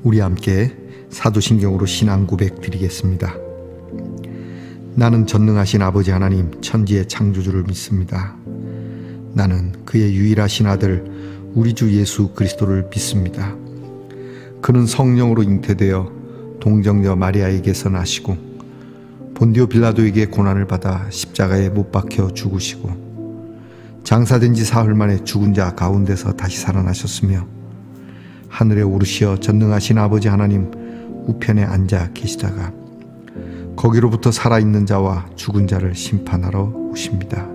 우리 함께 사도신경으로 신앙 고백 드리겠습니다. 나는 전능하신 아버지 하나님 천지의 창조주를 믿습니다. 나는 그의 유일하신 아들 우리 주 예수 그리스도를 믿습니다. 그는 성령으로 잉태되어 동정녀 마리아에게서 나시고 본디오 빌라도에게 고난을 받아 십자가에 못 박혀 죽으시고 장사된 지 사흘 만에 죽은 자 가운데서 다시 살아나셨으며 하늘에 오르시어 전능하신 아버지 하나님 우편에 앉아 계시다가 거기로부터 살아있는 자와 죽은 자를 심판하러 오십니다.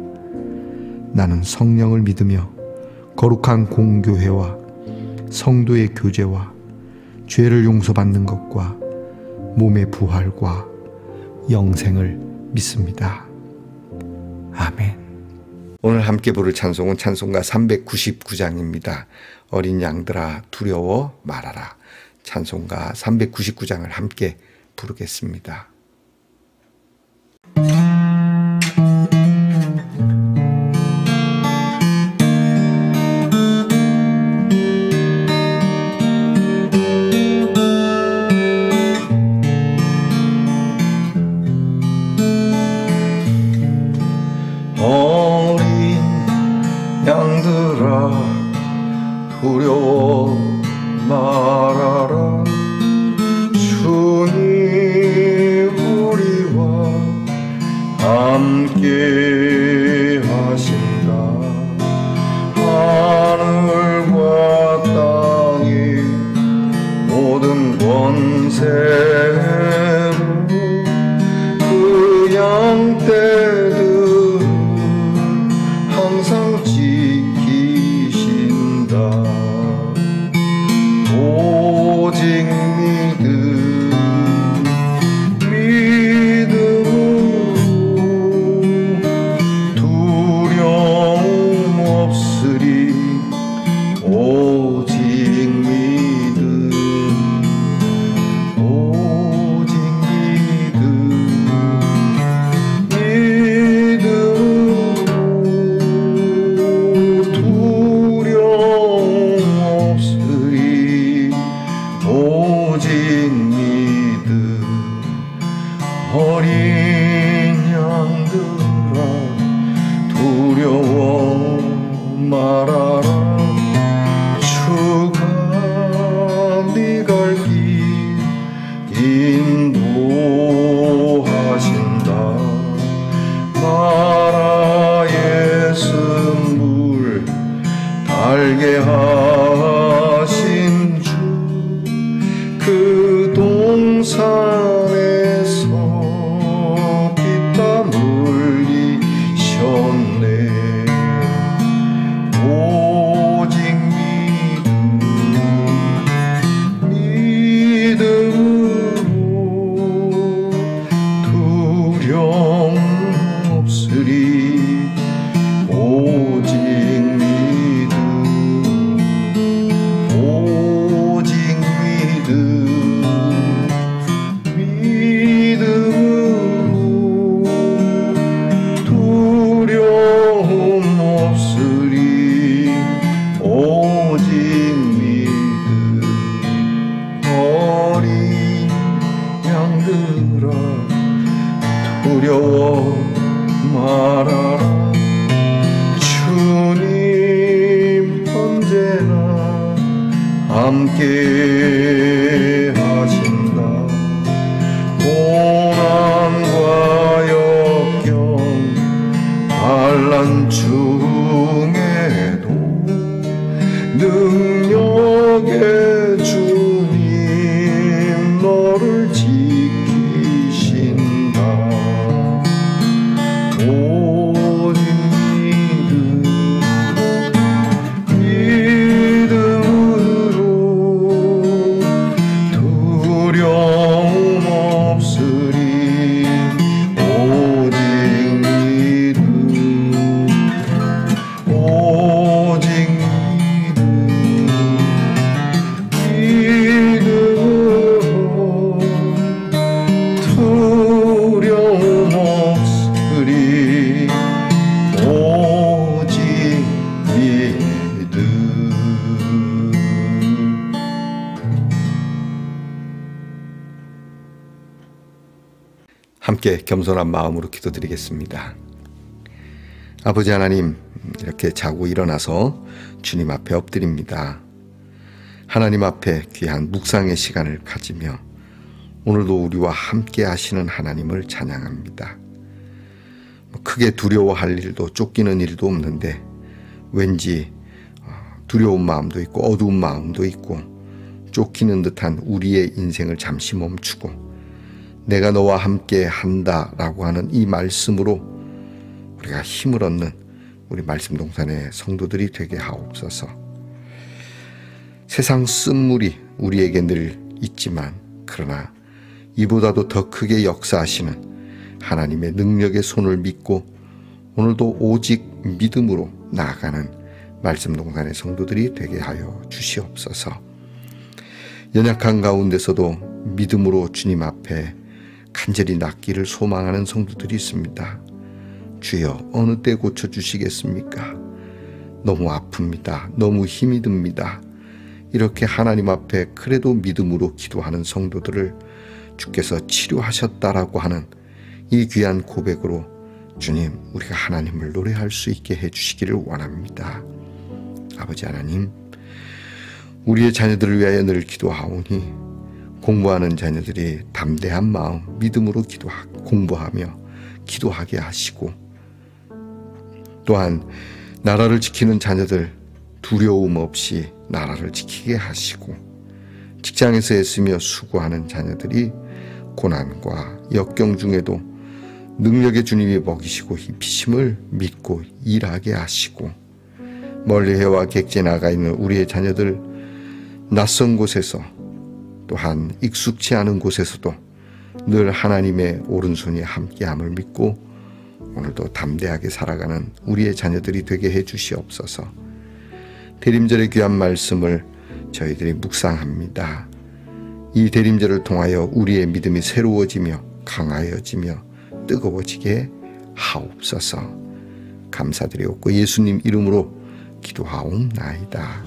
나는 성령을 믿으며 거룩한 공교회와 성도의 교제와 죄를 용서받는 것과 몸의 부활과 영생을 믿습니다. 아멘. 오늘 함께 부를 찬송은 찬송가 399장입니다. 어린 양들아 두려워 말아라. 찬송가 399장을 함께 부르겠습니다. 어린 양들아 두려워 말아라. 주님 우리와 함께 하신다. 하늘과 땅의 모든 권세로 그 양떼들을 항상 지키신다. 오직 믿음으로 두려움 없으리. 오직 믿음, 오직 믿음으로 두려움 없으리. 오직 믿음. 어린 양들아 두려워 말아라. 주가 네 갈 길 인도하신다. 나라의 쓴물 달게 하신 주 그 동산에서 피땀 흘리셨네. 오직 믿음으로 두려움 없으리. 오직 믿음, 오직 믿음, 믿음으로 두려움 없으리. 오직 믿음. 어린 양들아 두려워 말아라. 주님 언제나 함께 하신다. 고난과 역경 환난 중에도 능력의 주님 너를 지키신다. 오직 믿음, 믿음으로 두려움 없으리. 함께 겸손한 마음으로 기도드리겠습니다. 아버지 하나님, 이렇게 자고 일어나서 주님 앞에 엎드립니다. 하나님 앞에 귀한 묵상의 시간을 가지며 오늘도 우리와 함께 하시는 하나님을 찬양합니다. 크게 두려워할 일도 쫓기는 일도 없는데 왠지 두려운 마음도 있고 어두운 마음도 있고 쫓기는 듯한 우리의 인생을 잠시 멈추고 내가 너와 함께 한다라고 하는 이 말씀으로 우리가 힘을 얻는 우리 말씀동산의 성도들이 되게 하옵소서. 세상 쓴물이 우리에게 늘 있지만 그러나 이보다도 더 크게 역사하시는 하나님의 능력의 손을 믿고 오늘도 오직 믿음으로 나아가는 말씀동산의 성도들이 되게 하여 주시옵소서. 연약한 가운데서도 믿음으로 주님 앞에 간절히 낫기를 소망하는 성도들이 있습니다. 주여, 어느 때 고쳐주시겠습니까? 너무 아픕니다. 너무 힘이 듭니다. 이렇게 하나님 앞에 그래도 믿음으로 기도하는 성도들을 주께서 치료하셨다라고 하는 이 귀한 고백으로 주님, 우리가 하나님을 노래할 수 있게 해주시기를 원합니다. 아버지 하나님, 우리의 자녀들을 위하여 늘 기도하오니 공부하는 자녀들이 담대한 마음, 믿음으로 공부하며 기도하게 하시고 또한 나라를 지키는 자녀들 두려움 없이 나라를 지키게 하시고 직장에서 애쓰며 수고하는 자녀들이 고난과 역경 중에도 능력의 주님이 먹이시고 입히심을 믿고 일하게 하시고 멀리 해와 객지에 나가 있는 우리의 자녀들 낯선 곳에서 또한 익숙치 않은 곳에서도 늘 하나님의 오른손이 함께함을 믿고 오늘도 담대하게 살아가는 우리의 자녀들이 되게 해주시옵소서. 대림절의 귀한 말씀을 저희들이 묵상합니다. 이 대림절을 통하여 우리의 믿음이 새로워지며 강하여지며 뜨거워지게 하옵소서. 감사드리옵고 예수님 이름으로 기도하옵나이다.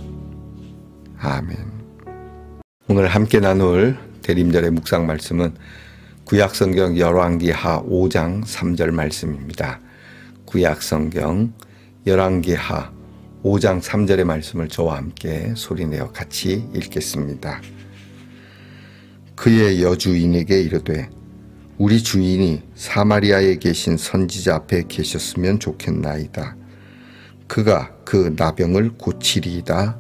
아멘. 오늘 함께 나눌 대림절의 묵상 말씀은 구약성경 열왕기하 5장 3절 말씀입니다. 구약성경 열왕기하 5장 3절의 말씀을 저와 함께 소리내어 같이 읽겠습니다. 그의 여주인에게 이르되 우리 주인이 사마리아에 계신 선지자 앞에 계셨으면 좋겠나이다. 그가 그 나병을 고치리이다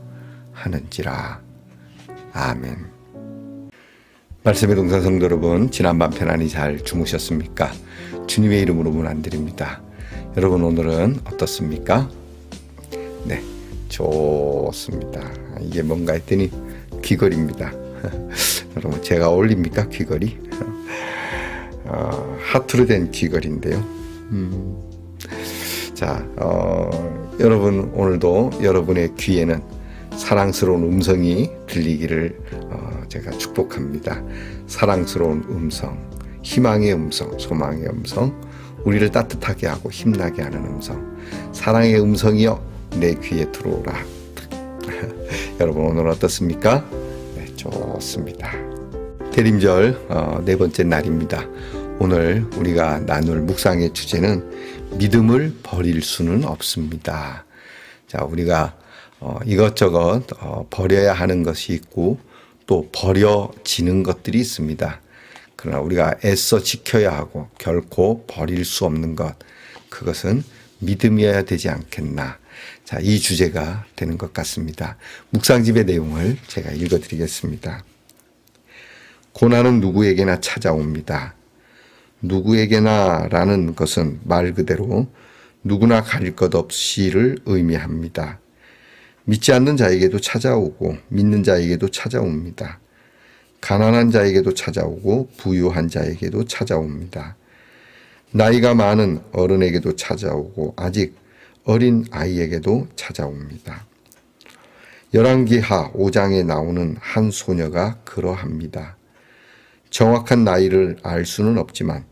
하는지라. 아멘. 말씀의 동산 성도 여러분, 지난밤 편안히 잘 주무셨습니까? 주님의 이름으로 문안드립니다. 여러분 오늘은 어떻습니까? 네, 좋습니다. 이게 뭔가 했더니 귀걸이입니다. 여러분 제가 어울립니까? 귀걸이? 하트로 된 귀걸이인데요. 자, 여러분 오늘도 여러분의 귀에는 사랑스러운 음성이 들리기를 제가 축복합니다. 사랑스러운 음성, 희망의 음성, 소망의 음성, 우리를 따뜻하게 하고 힘나게 하는 음성, 사랑의 음성이여 내 귀에 들어오라. 여러분 오늘 어떻습니까? 네, 좋습니다. 대림절 네 번째 날입니다. 오늘 우리가 나눌 묵상의 주제는 믿음을 버릴 수는 없습니다. 자, 우리가 이것저것 버려야 하는 것이 있고 또 버려지는 것들이 있습니다. 그러나 우리가 애써 지켜야 하고 결코 버릴 수 없는 것, 그것은 믿음이어야 되지 않겠나. 자, 이 주제가 되는 것 같습니다. 묵상집의 내용을 제가 읽어드리겠습니다. 고난은 누구에게나 찾아옵니다. 누구에게나 라는 것은 말 그대로 누구나 가릴 것 없이를 의미합니다. 믿지 않는 자에게도 찾아오고 믿는 자에게도 찾아옵니다. 가난한 자에게도 찾아오고 부유한 자에게도 찾아옵니다. 나이가 많은 어른에게도 찾아오고 아직 어린 아이에게도 찾아옵니다. 열왕기하 5장에 나오는 한 소녀가 그러합니다. 정확한 나이를 알 수는 없지만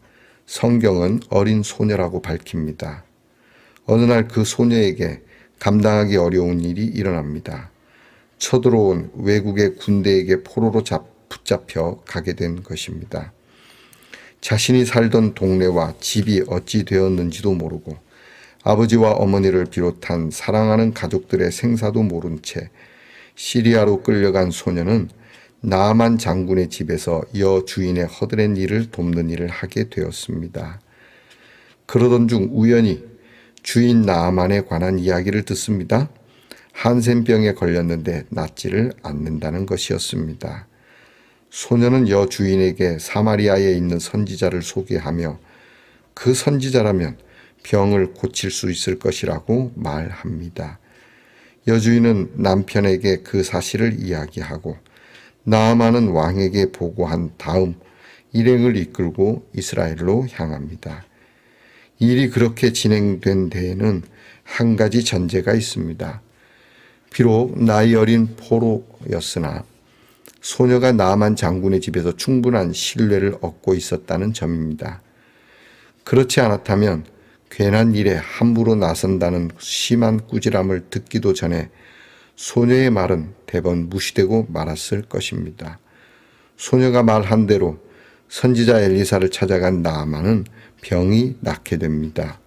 성경은 어린 소녀라고 밝힙니다. 어느 날 그 소녀에게 감당하기 어려운 일이 일어납니다. 쳐들어온 외국의 군대에게 포로로 붙잡혀 가게 된 것입니다. 자신이 살던 동네와 집이 어찌 되었는지도 모르고 아버지와 어머니를 비롯한 사랑하는 가족들의 생사도 모른 채 시리아로 끌려간 소녀는 나아만 장군의 집에서 여주인의 허드렛 일을 돕는 일을 하게 되었습니다. 그러던 중 우연히 주인 나아만에 관한 이야기를 듣습니다. 한센병에 걸렸는데 낫지를 않는다는 것이었습니다. 소녀는 여주인에게 사마리아에 있는 선지자를 소개하며 그 선지자라면 병을 고칠 수 있을 것이라고 말합니다. 여주인은 남편에게 그 사실을 이야기하고 나아만은 왕에게 보고한 다음 일행을 이끌고 이스라엘로 향합니다. 일이 그렇게 진행된 데에는 한 가지 전제가 있습니다. 비록 나이 어린 포로였으나 소녀가 나아만 장군의 집에서 충분한 신뢰를 얻고 있었다는 점입니다. 그렇지 않았다면 괜한 일에 함부로 나선다는 심한 꾸지람을 듣기도 전에 소녀의 말은 대번 무시되고 말았을 것입니다. 소녀가 말한 대로 선지자 엘리사를 찾아간 나아만은 병이 낫게 됩니다.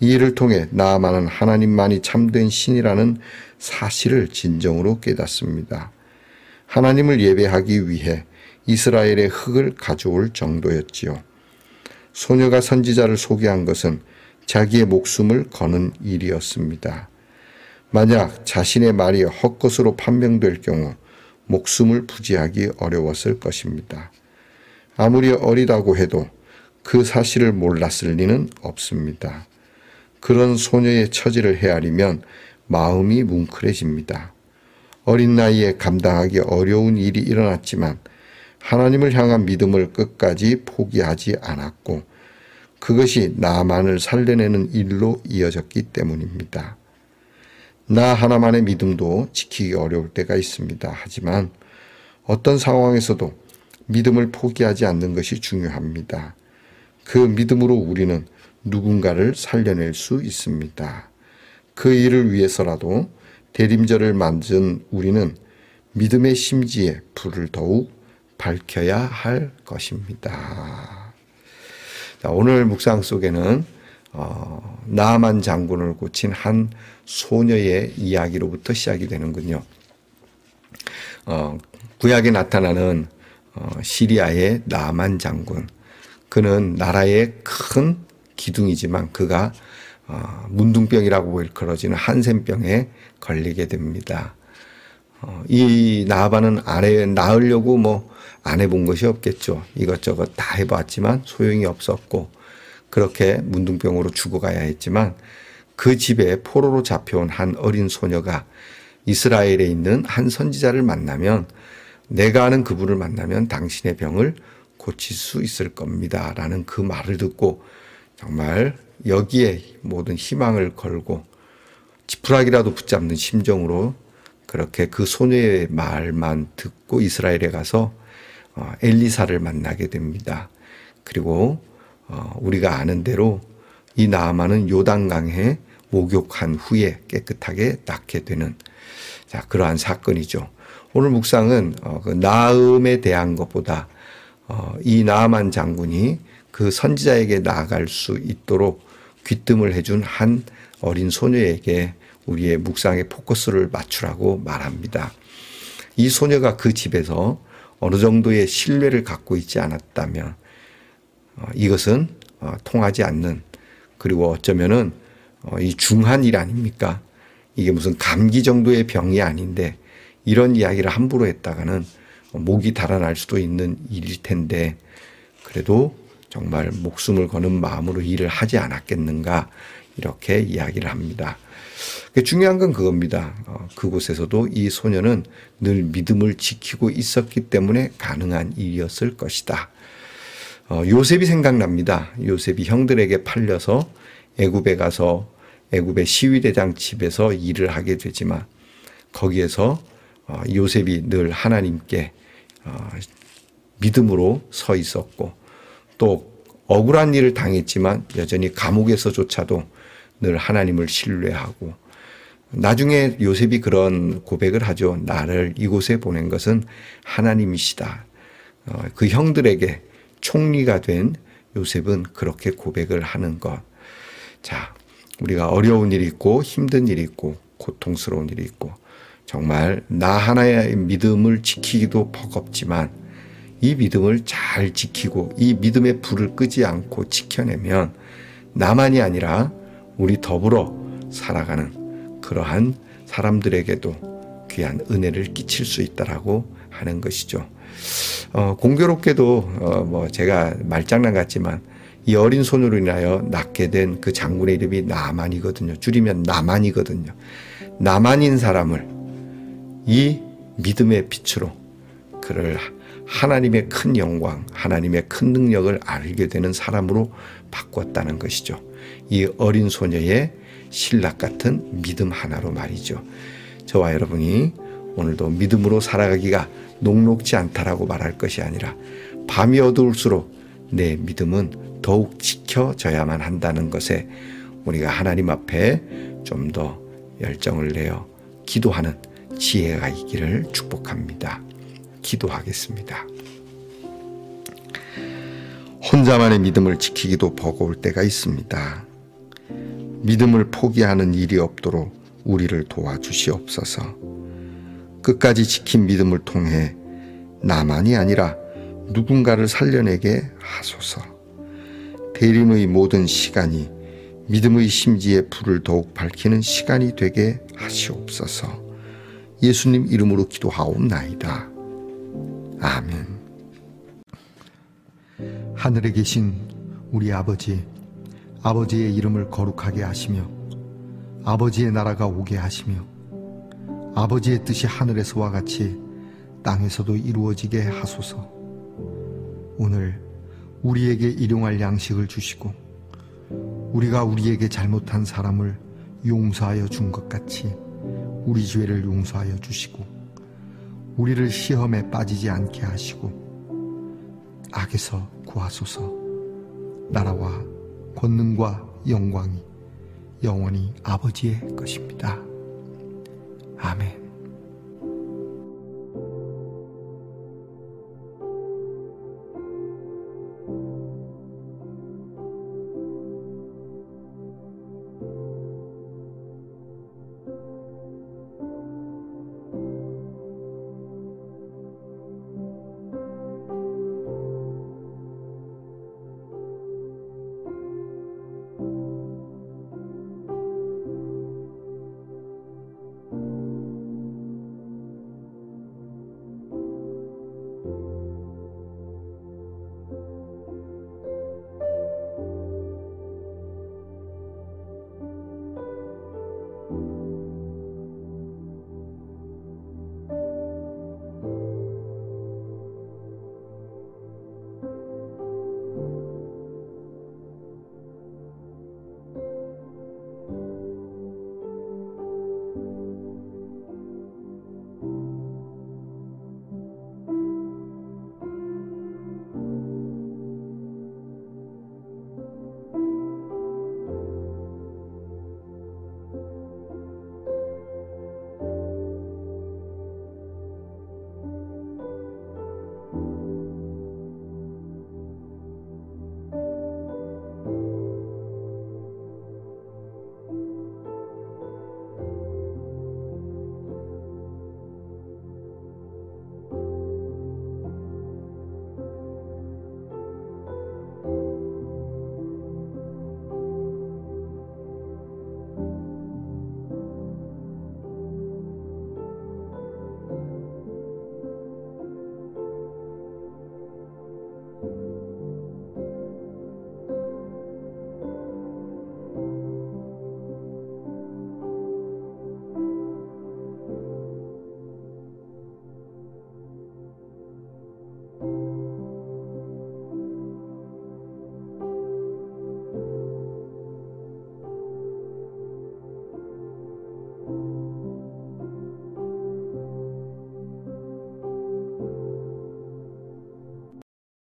이 일을 통해 나아만은 하나님만이 참된 신이라는 사실을 진정으로 깨닫습니다. 하나님을 예배하기 위해 이스라엘의 흙을 가져올 정도였지요. 소녀가 선지자를 소개한 것은 자기의 목숨을 거는 일이었습니다. 만약 자신의 말이 헛것으로 판명될 경우 목숨을 부지하기 어려웠을 것입니다. 아무리 어리다고 해도 그 사실을 몰랐을 리는 없습니다. 그런 소녀의 처지를 헤아리면 마음이 뭉클해집니다. 어린 나이에 감당하기 어려운 일이 일어났지만 하나님을 향한 믿음을 끝까지 포기하지 않았고 그것이 나만을 살려내는 일로 이어졌기 때문입니다. 나 하나만의 믿음도 지키기 어려울 때가 있습니다. 하지만 어떤 상황에서도 믿음을 포기하지 않는 것이 중요합니다. 그 믿음으로 우리는 누군가를 살려낼 수 있습니다. 그 일을 위해서라도 대림절을 만든 우리는 믿음의 심지에 불을 더욱 밝혀야 할 것입니다. 자, 오늘 묵상 속에는 나아만 장군을 고친 한 소녀의 이야기로부터 시작이 되는군요. 구약에 나타나는 시리아의 나아만 장군, 그는 나라의 큰 기둥이지만 그가 문둥병이라고 일컬어지는 한센병에 걸리게 됩니다. 이 나아만은 낳으려고 안 해본 것이 없겠죠. 이것저것 다 해봤지만 소용이 없었고 그렇게 문둥병으로 죽어가야 했지만 그 집에 포로로 잡혀온 한 어린 소녀가 이스라엘에 있는 한 선지자를 만나면 내가 아는 그분을 만나면 당신의 병을 고칠 수 있을 겁니다. 라는 그 말을 듣고 정말 여기에 모든 희망을 걸고 지푸라기라도 붙잡는 심정으로 그렇게 그 소녀의 말만 듣고 이스라엘에 가서 엘리사를 만나게 됩니다. 그리고 우리가 아는 대로 이 나아만은 요단강에 목욕한 후에 깨끗하게 낫게 되는 그러한 사건이죠. 오늘 묵상은 그 나음에 대한 것보다 이 나아만 장군이 그 선지자에게 나아갈 수 있도록 귀뜸을 해준 한 어린 소녀에게 우리의 묵상의 포커스를 맞추라고 말합니다. 이 소녀가 그 집에서 어느 정도의 신뢰를 갖고 있지 않았다면 이것은 통하지 않는, 그리고 어쩌면은 이 중한 일 아닙니까? 이게 무슨 감기 정도의 병이 아닌데 이런 이야기를 함부로 했다가는 목이 달아날 수도 있는 일일 텐데 그래도 정말 목숨을 거는 마음으로 일을 하지 않았겠는가, 이렇게 이야기를 합니다. 중요한 건 그겁니다. 그곳에서도 이 소녀는 늘 믿음을 지키고 있었기 때문에 가능한 일이었을 것이다. 요셉이 생각납니다. 요셉이 형들에게 팔려서 애굽에 가서 애굽의 시위대장 집에서 일을 하게 되지만 거기에서 요셉이 늘 하나님께 믿음으로 서 있었고 또 억울한 일을 당했지만 여전히 감옥에서조차도 늘 하나님을 신뢰하고 나중에 요셉이 그런 고백을 하죠. 나를 이곳에 보낸 것은 하나님이시다. 그 형들에게 총리가 된 요셉은 그렇게 고백을 하는 것. 자, 우리가 어려운 일이 있고 힘든 일이 있고 고통스러운 일이 있고 정말 나 하나의 믿음을 지키기도 버겁지만 이 믿음을 잘 지키고 이 믿음의 불을 끄지 않고 지켜내면 나만이 아니라 우리 더불어 살아가는 그러한 사람들에게도 귀한 은혜를 끼칠 수 있다라고 하는 것이죠. 공교롭게도 제가 말장난 같지만 이 어린 손으로 인하여 낳게 된 그 장군의 이름이 나만이거든요. 줄이면 나만이거든요. 나만인 사람을 이 믿음의 빛으로 그를 하나님의 큰 영광, 하나님의 큰 능력을 알게 되는 사람으로 바꿨다는 것이죠. 이 어린 소녀의 신락 같은 믿음 하나로 말이죠. 저와 여러분이 오늘도 믿음으로 살아가기가 녹록지 않다라고 말할 것이 아니라 밤이 어두울수록 내 믿음은 더욱 지켜져야만 한다는 것에 우리가 하나님 앞에 좀 더 열정을 내어 기도하는 지혜가 있기를 축복합니다. 기도하겠습니다. 혼자만의 믿음을 지키기도 버거울 때가 있습니다. 믿음을 포기하는 일이 없도록 우리를 도와주시옵소서. 끝까지 지킨 믿음을 통해 나만이 아니라 누군가를 살려내게 하소서. 대림의 모든 시간이 믿음의 심지에 불을 더욱 밝히는 시간이 되게 하시옵소서. 예수님 이름으로 기도하옵나이다. 아멘. 하늘에 계신 우리 아버지, 아버지의 이름을 거룩하게 하시며 아버지의 나라가 오게 하시며 아버지의 뜻이 하늘에서와 같이 땅에서도 이루어지게 하소서. 오늘 우리에게 일용할 양식을 주시고 우리가 우리에게 잘못한 사람을 용서하여 준 것 같이 우리 죄를 용서하여 주시고 우리를 시험에 빠지지 않게 하시고 악에서 구하소서. 나라와 권능과 영광이 영원히 아버지의 것입니다. 아멘.